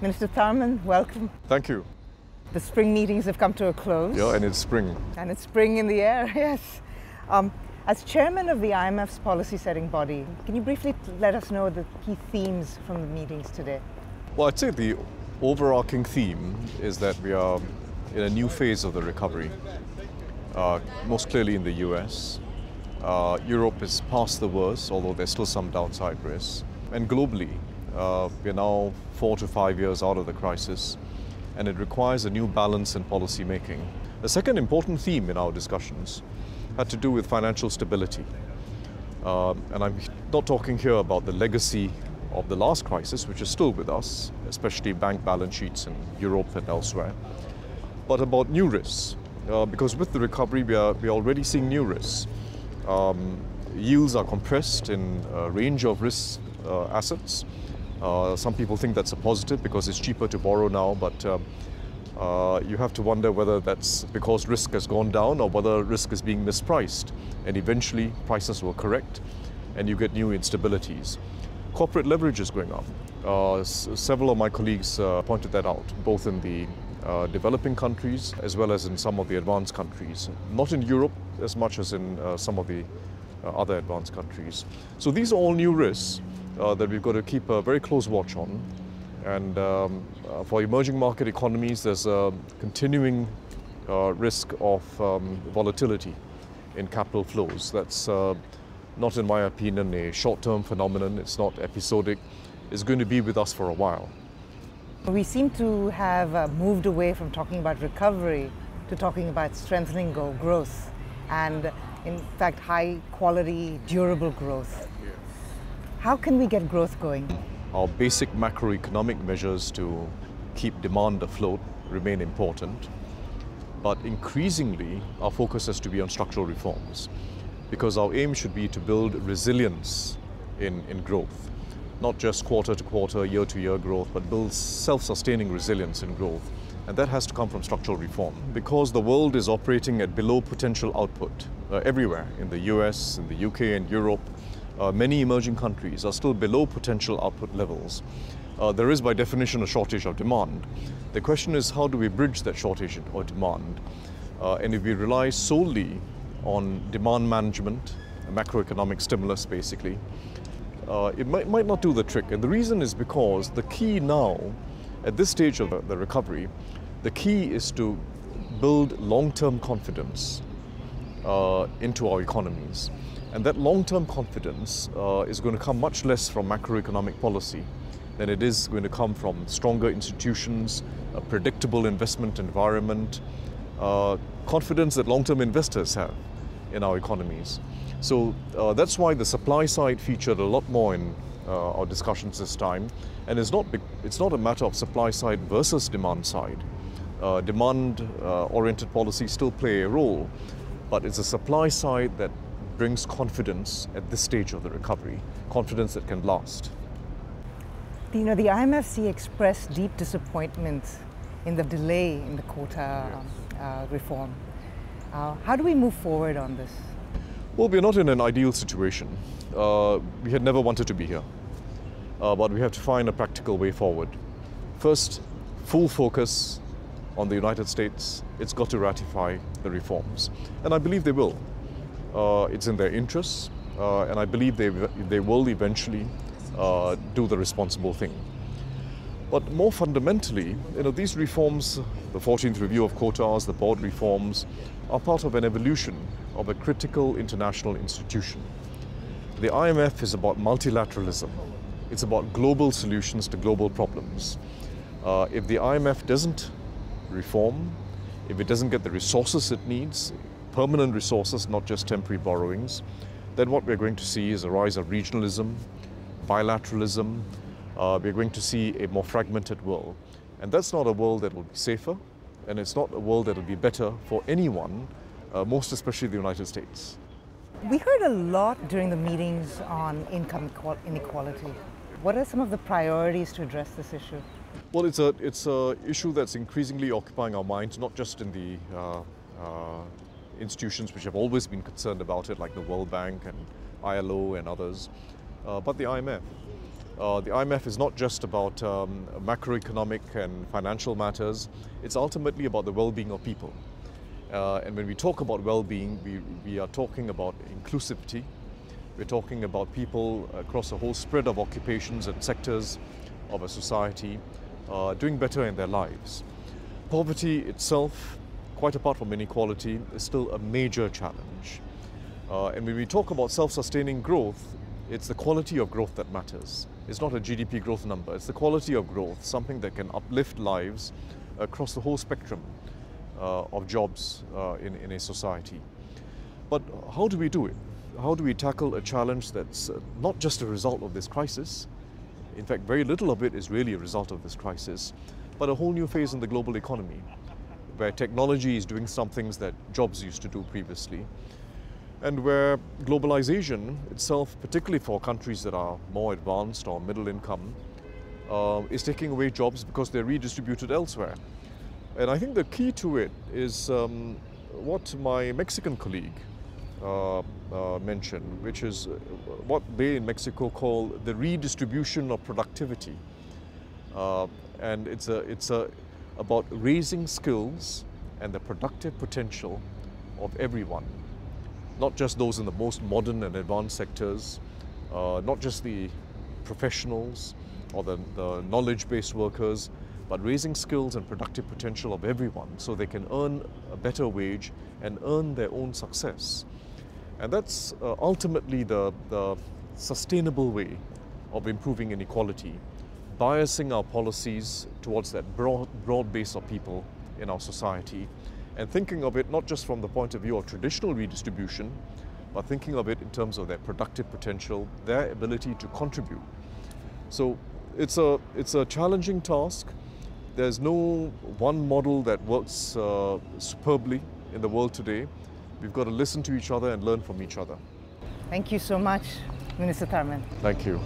Minister Tharman, welcome. Thank you. The spring meetings have come to a close. Yeah, and it's spring. And it's spring in the air, yes. As chairman of the IMF's policy setting body, can you briefly let us know the key themes from the meetings today? Well, I'd say the overarching theme is that we are in a new phase of the recovery, most clearly in the US. Europe is past the worst, although there's still some downside risks. And globally, we're now 4 to 5 years out of the crisis, and it requires a new balance in policy making. The second important theme in our discussions had to do with financial stability. And I'm not talking here about the legacy of the last crisis, which is still with us, especially bank balance sheets in Europe and elsewhere, but about new risks. Because with the recovery, we are already seeing new risks. Yields are compressed in a range of risk assets. Some people think that's a positive because it's cheaper to borrow now, but you have to wonder whether that's because risk has gone down or whether risk is being mispriced. And eventually prices will correct and you get new instabilities. Corporate leverage is going up. Several of my colleagues pointed that out, both in the developing countries as well as in some of the advanced countries. Not in Europe as much as in some of the other advanced countries. So these are all new risks that we've got to keep a very close watch on. And for emerging market economies, there's a continuing risk of volatility in capital flows. That's not, in my opinion, a short-term phenomenon. It's not episodic. It's going to be with us for a while. We seem to have moved away from talking about recovery to talking about strengthening growth and, in fact, high-quality, durable growth. Yes. How can we get growth going? Our basic macroeconomic measures to keep demand afloat remain important, but increasingly our focus has to be on structural reforms, because our aim should be to build resilience in growth, not just quarter to quarter, year to year growth, but build self-sustaining resilience in growth. And that has to come from structural reform, because the world is operating at below potential output everywhere, in the US, in the UK and Europe. Many emerging countries are still below potential output levels. There is, by definition, a shortage of demand. The question is, how do we bridge that shortage or demand? And if we rely solely on demand management, a macroeconomic stimulus basically, it might not do the trick. And the reason is because the key now, at this stage of the recovery, the key is to build long-term confidence into our economies. And that long-term confidence is going to come much less from macroeconomic policy than it is going to come from stronger institutions, a predictable investment environment, confidence that long-term investors have in our economies. So that's why the supply side featured a lot more in our discussions this time. And it's not a matter of supply side versus demand side. Demand-oriented policies still play a role, but it's a supply side that brings confidence at this stage of the recovery, confidence that can last. You know, the IMFC expressed deep disappointment in the delay in the quota reform. How do we move forward on this? Well, we're not in an ideal situation. We had never wanted to be here, but we have to find a practical way forward. First, full focus on the United States. It's got to ratify the reforms, and I believe they will. It's in their interests, and I believe they will eventually do the responsible thing. But more fundamentally, these reforms, the 14th review of quotas, the board reforms, are part of an evolution of a critical international institution. The IMF is about multilateralism. It's about global solutions to global problems. If the IMF doesn't reform, if it doesn't get the resources it needs, permanent resources, not just temporary borrowings, then what we're going to see is a rise of regionalism, bilateralism. We're going to see a more fragmented world. And that's not a world that will be safer, and it's not a world that will be better for anyone, most especially the United States. We heard a lot during the meetings on income inequality. What are some of the priorities to address this issue? Well, it's a issue that's increasingly occupying our minds, not just in the institutions which have always been concerned about it, like the World Bank and ILO and others, but the IMF. The IMF is not just about macroeconomic and financial matters, it's ultimately about the well-being of people. And when we talk about well-being, we are talking about inclusivity. We're talking about people across a whole spread of occupations and sectors of a society doing better in their lives. Poverty itself, quite apart from inequality, is still a major challenge. And when we talk about self-sustaining growth, it's the quality of growth that matters. It's not a GDP growth number, it's the quality of growth, something that can uplift lives across the whole spectrum of jobs in a society. But how do we do it? How do we tackle a challenge that's not just a result of this crisis? In fact, very little of it is really a result of this crisis, but a whole new phase in the global economy, where technology is doing some things that jobs used to do previously, and where globalization itself, particularly for countries that are more advanced or middle income, is taking away jobs because they're redistributed elsewhere. And I think the key to it is what my Mexican colleague mentioned, which is what they in Mexico call the redistribution of productivity. And it's about raising skills and the productive potential of everyone. Not just those in the most modern and advanced sectors, not just the professionals or the knowledge-based workers, but raising skills and productive potential of everyone so they can earn a better wage and earn their own success. And that's ultimately the sustainable way of improving inequality, biasing our policies towards that broad base of people in our society, and thinking of it not just from the point of view of traditional redistribution, but thinking of it in terms of their productive potential, their ability to contribute. So it's a challenging task. There's no one model that works superbly in the world today. We've got to listen to each other and learn from each other. Thank you so much, Minister Tharman. Thank you.